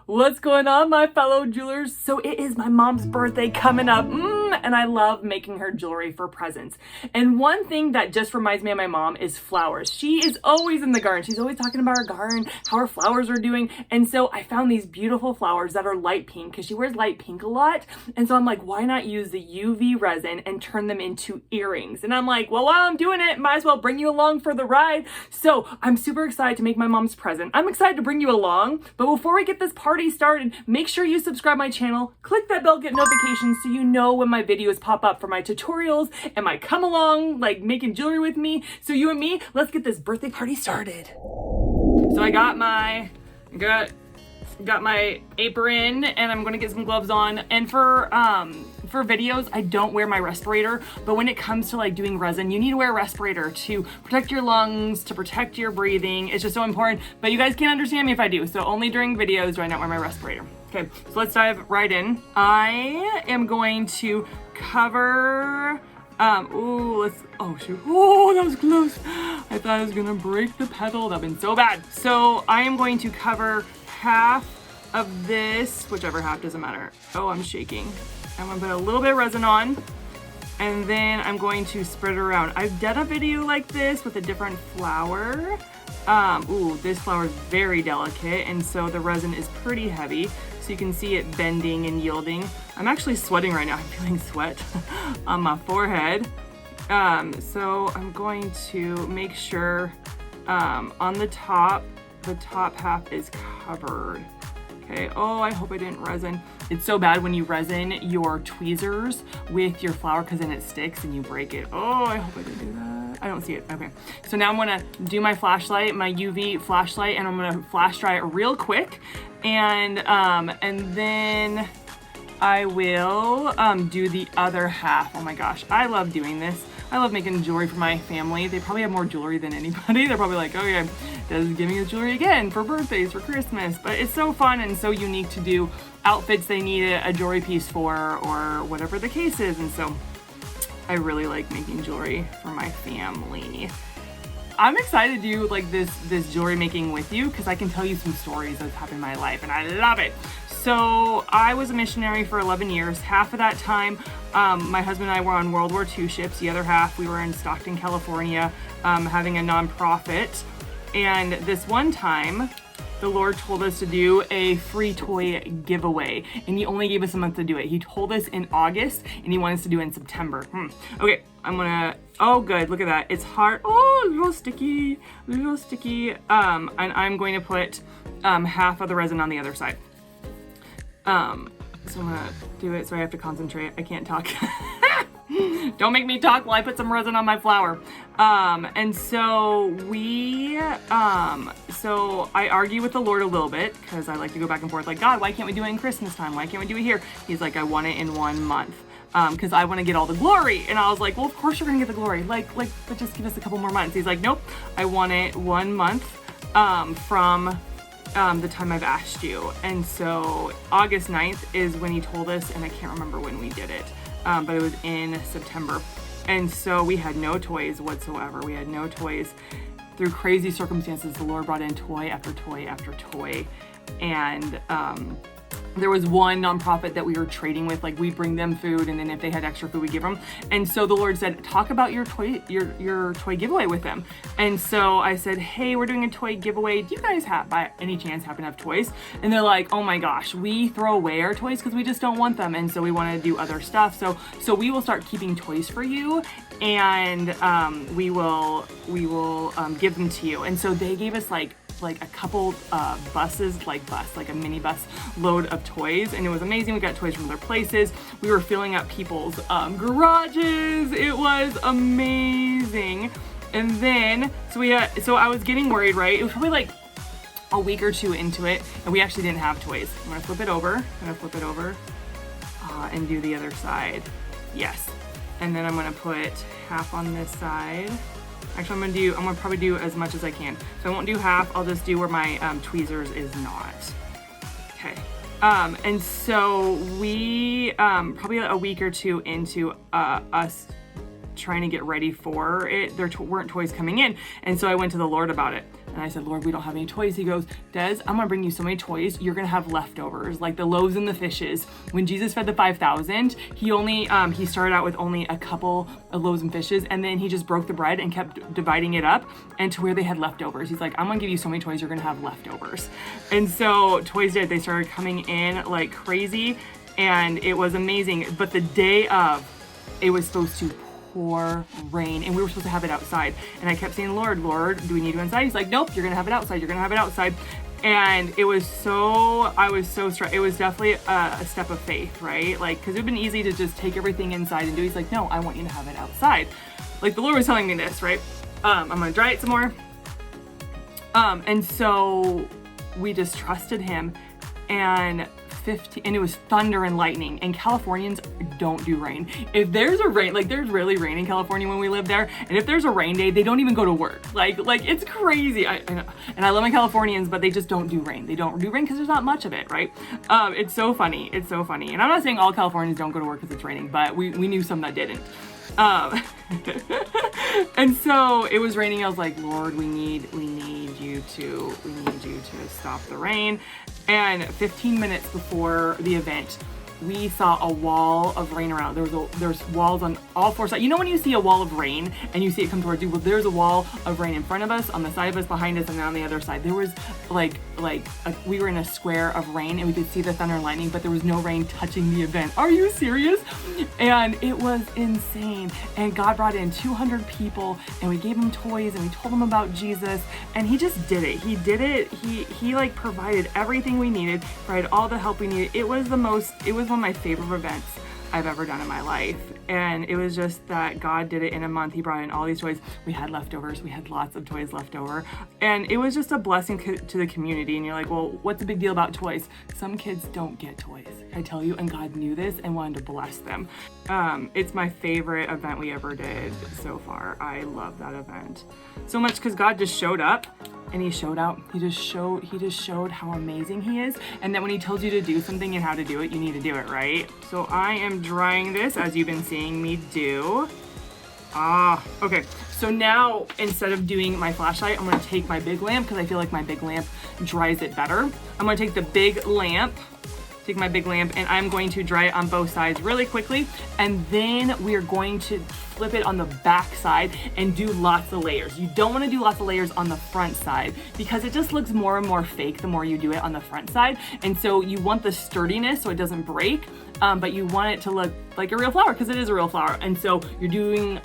What's going on, my fellow jewelers? So it is my mom's birthday coming up, and I love making her jewelry for presents. And one thing that just reminds me of my mom is flowers. She is always in the garden. She's always talking about her garden, how her flowers are doing. And so I found these beautiful flowers that are light pink because she wears light pink a lot. And so I'm like, why not use the UV resin and turn them into earrings? And I'm like, well, while I'm doing it, might as well bring you along for the ride. So I'm super excited to make my mom's present. I'm excited to bring you along. But before we get this party started, make sure you subscribe my channel, click that bell, get notifications so you know when my videos pop up for my tutorials and my come along, like making jewelry with me. So you and me, let's get this birthday party started. So I got my apron and I'm gonna get some gloves on. And for videos, I don't wear my respirator, but when it comes to like doing resin, you need to wear a respirator to protect your lungs, to protect your breathing. It's just so important, but you guys can't understand me if I do. So only during videos do I not wear my respirator. Okay, so let's dive right in. I am going to cover, oh shoot, oh, that was close. I thought I was gonna break the petal. That'd been so bad. So I am going to cover half of this, whichever half, doesn't matter. Oh, I'm shaking. I'm gonna put a little bit of resin on, and then I'm going to spread it around. I've done a video like this with a different flower. This flower is very delicate, and so the resin is pretty heavy, so you can see it bending and yielding. I'm actually sweating right now. I'm feeling sweat on my forehead. So I'm going to make sure on the top half is covered. Okay, oh, I hope I didn't resin. It's so bad when you resin your tweezers with your flower because then it sticks and you break it. Oh, I hope I didn't do that. I don't see it. Okay, so now I'm gonna do my flashlight, my UV flashlight, and I'm gonna flash dry it real quick. And then I will do the other half. Oh my gosh, I love doing this. I love making jewelry for my family. They probably have more jewelry than anybody. They're probably like, okay, Des giving us jewelry again for birthdays, for Christmas. But it's so fun and so unique to do outfits they need a jewelry piece for or whatever the case is. And so I really like making jewelry for my family. I'm excited to do like this jewelry making with you because I can tell you some stories that's happened in my life and I love it. So I was a missionary for 11 years. Half of that time, my husband and I were on World War II ships. The other half, we were in Stockton, California, having a nonprofit. And this one time, the Lord told us to do a free toy giveaway. And he only gave us a month to do it. He told us in August, and he wanted us to do it in September. Okay, I'm gonna, oh good, look at that. It's hard, oh, a little sticky. And I'm going to put half of the resin on the other side. So I'm gonna do it, so I have to concentrate. I can't talk. Don't make me talk while I put some resin on my flower. And so so I argue with the Lord a little bit because I like to go back and forth like, God, why can't we do it in Christmas time? Why can't we do it here? He's like, I want it in 1 month. Because I want to get all the glory. And I was like, well, of course you're gonna get the glory. But just give us a couple more months. He's like, nope, I want it 1 month from the time I've asked you. And so August 9th is when he told us, and I can't remember when we did it, but it was in September. And so we had no toys whatsoever. We had no toys. Through crazy circumstances, the Lord brought in toy after toy after toy. And there was one nonprofit that we were trading with, like we'd bring them food and then if they had extra food, we'd give them. And so the Lord said, talk about your toy giveaway with them. And so I said, hey, we're doing a toy giveaway. Do you guys by any chance happen to have toys? And they're like, oh my gosh, we throw away our toys because we just don't want them. And so we want to do other stuff. So we will start keeping toys for you and we will give them to you. And so they gave us like a couple buses, like a mini bus load of toys, and it was amazing. We got toys from other places. We were filling up people's garages. It was amazing. And then so I was getting worried, right? It was probably like a week or two into it, and we actually didn't have toys. I'm gonna flip it over. And do the other side. Yes. And then I'm gonna put half on this side. Actually, I'm gonna probably do as much as I can. So I won't do half, I'll just do where my tweezers is not. Okay, and so we, probably a week or two into us trying to get ready for it, there weren't toys coming in, and so I went to the Lord about it. And I said, Lord, we don't have any toys. He goes, Des, I'm gonna bring you so many toys, you're gonna have leftovers, like the loaves and the fishes. When Jesus fed the 5,000, he started out with only a couple of loaves and fishes, and then he just broke the bread and kept dividing it up, and to where they had leftovers. He's like, I'm gonna give you so many toys, you're gonna have leftovers. And so toys they started coming in like crazy, and it was amazing. But the day of, it was supposed to pour rain, and we were supposed to have it outside, and I kept saying, Lord, do we need to inside? He's like, nope, you're gonna have it outside, you're gonna have it outside. And I was so stressed. It was definitely a step of faith, right? Like, because it would have been easy to just take everything inside and do. He's like, no, I want you to have it outside. Like, the Lord was telling me this, right? I'm gonna dry it some more. And so we just trusted him, and it was thunder and lightning, and Californians don't do rain. If there's a rain, like there's rarely rain in California when we live there, and if there's a rain day, they don't even go to work. Like it's crazy. I know. And I love my Californians, but they just don't do rain. They don't do rain because there's not much of it, right? It's so funny. It's so funny. And I'm not saying all Californians don't go to work because it's raining, but we knew some that didn't. And so it was raining. I was like, Lord, we need you to stop the rain. And 15 minutes before the event, we saw a wall of rain around. There's walls on all four sides. You know when you see a wall of rain and you see it come towards you? Well, there's a wall of rain in front of us, on the side of us, behind us, and then on the other side. There was we were in a square of rain, and we could see the thunder and lightning, but there was no rain touching the event. Are you serious? And it was insane. And God brought in 200 people, and we gave them toys, and we told them about Jesus, and he just did it. He did it. He like provided everything we needed, provided all the help we needed. It was one of my favorite events I've ever done in my life. And it was just that God did it in a month. He brought in all these toys. We had leftovers. We had lots of toys left over. And it was just a blessing to the community. And you're like, well, what's the big deal about toys? Some kids don't get toys, I tell you, and God knew this and wanted to bless them. It's my favorite event we ever did so far. I love that event so much because God just showed up. And he showed out. He just showed how amazing he is, and that when he tells you to do something and how to do it, you need to do it, right? So I am drying this as you've been seeing me do. Okay. So now instead of doing my flashlight, I'm gonna take my big lamp because I feel like my big lamp dries it better. I'm gonna take the big lamp, and I'm going to dry it on both sides really quickly, and then we are going to flip it on the back side and do lots of layers. You don't want to do lots of layers on the front side because it just looks more and more fake the more you do it on the front side. And so you want the sturdiness so it doesn't break, but you want it to look like a real flower because it is a real flower. And so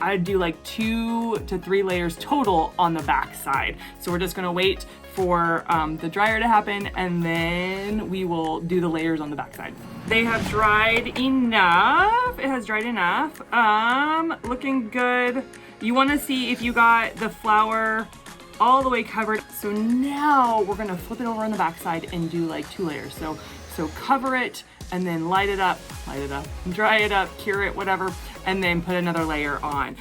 I'd do like 2 to 3 layers total on the back side. So we're just gonna wait for the dryer to happen, and then we will do the layers on the back side. They have dried enough. It has dried enough. Looking good. You want to see if you got the flower all the way covered. So now we're gonna flip it over on the back side and do like 2 layers. So cover it and then light it up, dry it up, cure it, whatever, and then put another layer on.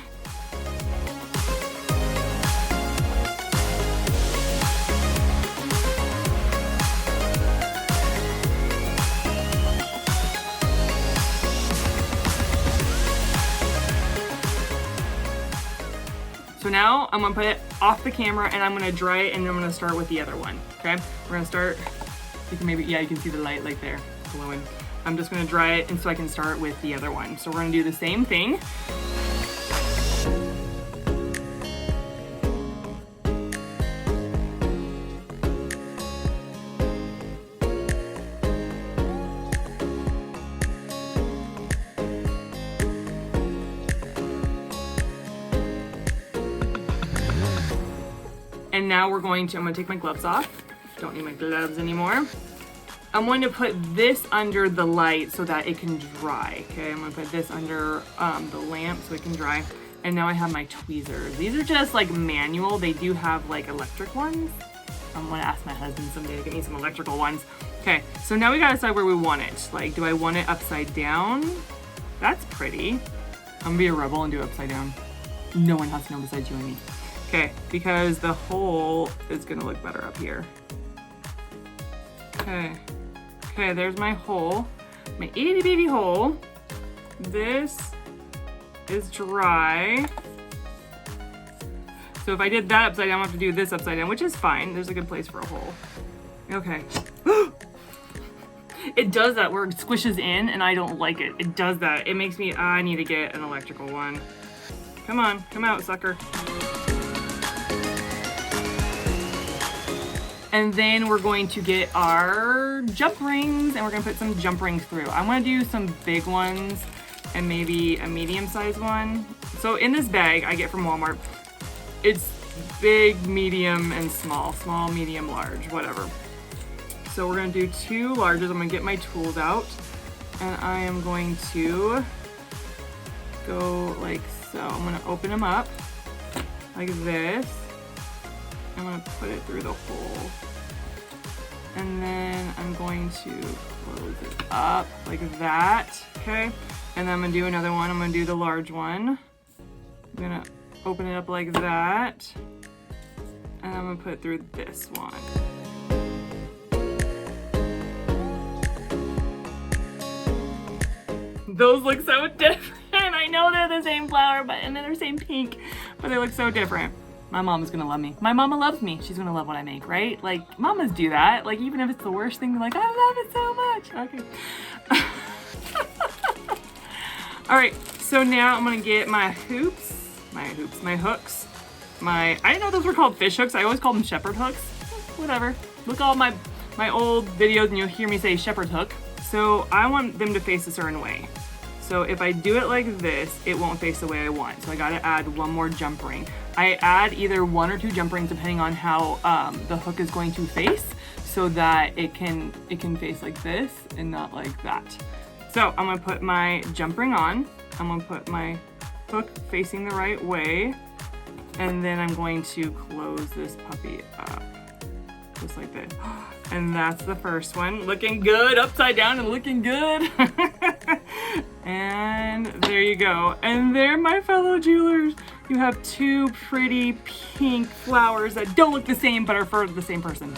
So now I'm gonna put it off the camera and I'm gonna dry it, and I'm gonna start with the other one, okay? We're gonna start, you can see the light like there glowing. I'm just gonna dry it and so I can start with the other one. So we're gonna do the same thing. And now I'm gonna take my gloves off. Don't need my gloves anymore. I'm going to put this under the light so that it can dry, okay? I'm gonna put this under the lamp so it can dry. And now I have my tweezers. These are just like manual. They do have like electric ones. I'm gonna ask my husband someday to get me some electrical ones. Okay, so now we gotta decide where we want it. Like, do I want it upside down? That's pretty. I'm gonna be a rebel and do it upside down. No one has to know besides you and me. Okay, because the hole is gonna look better up here. Okay, there's my hole, my itty bitty hole. This is dry. So if I did that upside down, I have to do this upside down, which is fine. There's a good place for a hole. Okay. It does that where it squishes in and I don't like it. It does that. It makes me, I need to get an electrical one. Come on, come out, sucker. And then we're going to get our jump rings and we're gonna put some jump rings through. I wanna do some big ones and maybe a medium-sized one. So in this bag I get from Walmart, it's big, medium, and small. Small, medium, large, whatever. So we're gonna do 2 larges. I'm gonna get my tools out and I am going to go like so. I'm gonna open them up like this. I'm gonna put it through the hole. And then I'm going to close it up like that, okay? And then I'm gonna do another one. I'm gonna do the large one. I'm gonna open it up like that. And I'm gonna put it through this one. Those look so different. I know they're the same flower, but and they're the same pink, but they look so different. My mom's gonna love me. My mama loves me. She's gonna love what I make, right? Like, mamas do that. Like, even if it's the worst thing, they're like, I love it so much. Okay. All right, so now I'm gonna get my hooks, my hooks, I didn't know those were called fish hooks. I always call them shepherd hooks. Whatever. Look at all my old videos and you'll hear me say shepherd hook. So I want them to face a certain way. So if I do it like this, it won't face the way I want. So I gotta add one more jump ring. I add either 1 or 2 jump rings depending on how the hook is going to face, so that it can face like this and not like that. So I'm gonna put my jump ring on. I'm gonna put my hook facing the right way, and then I'm going to close this puppy up, just like this. And that's the first one. Looking good, upside down and looking good. And there you go. And there, my fellow jewelers, you have 2 pretty pink flowers that don't look the same but are for the same person.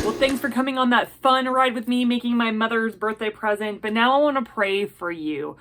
Well, thanks for coming on that fun ride with me, making my mother's birthday present. But now I want to pray for you.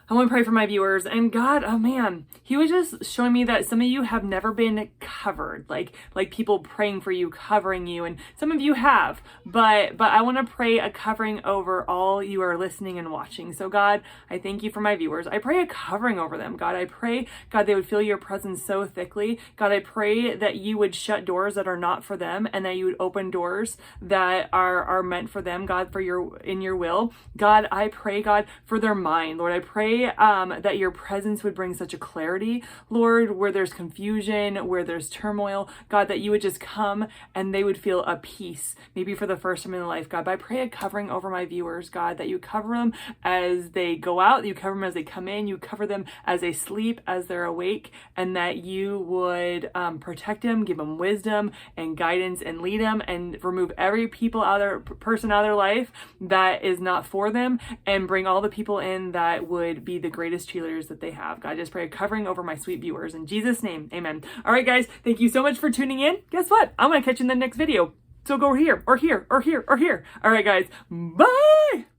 I want to pray for my viewers. And God, oh man, he was just showing me that some of you have never been covered, like people praying for you, covering you, and some of you have, but I want to pray a covering over all you are listening and watching. So God, I thank you for my viewers. I pray a covering over them. God, I pray, God, they would feel your presence so thickly. God, I pray that you would shut doors that are not for them and that you would open doors that are meant for them, God, in your will. God, I pray, God, for their mind. Lord, I pray that your presence would bring such a clarity, Lord, where there's confusion, where there's turmoil, God, that you would just come and they would feel a peace, maybe for the first time in their life, God. But I pray a covering over my viewers, God, that you cover them as they go out, you cover them as they come in, you cover them as they sleep, as they're awake, and that you would protect them, give them wisdom and guidance and lead them and remove every person out of their life that is not for them and bring all the people in that would be the greatest cheerleaders that they have. God, I just pray a covering over my sweet viewers. In Jesus' name, amen. All right, guys, thank you so much for tuning in. Guess what? I'm going to catch you in the next video. So go here, or here, or here, or here. All right, guys, bye!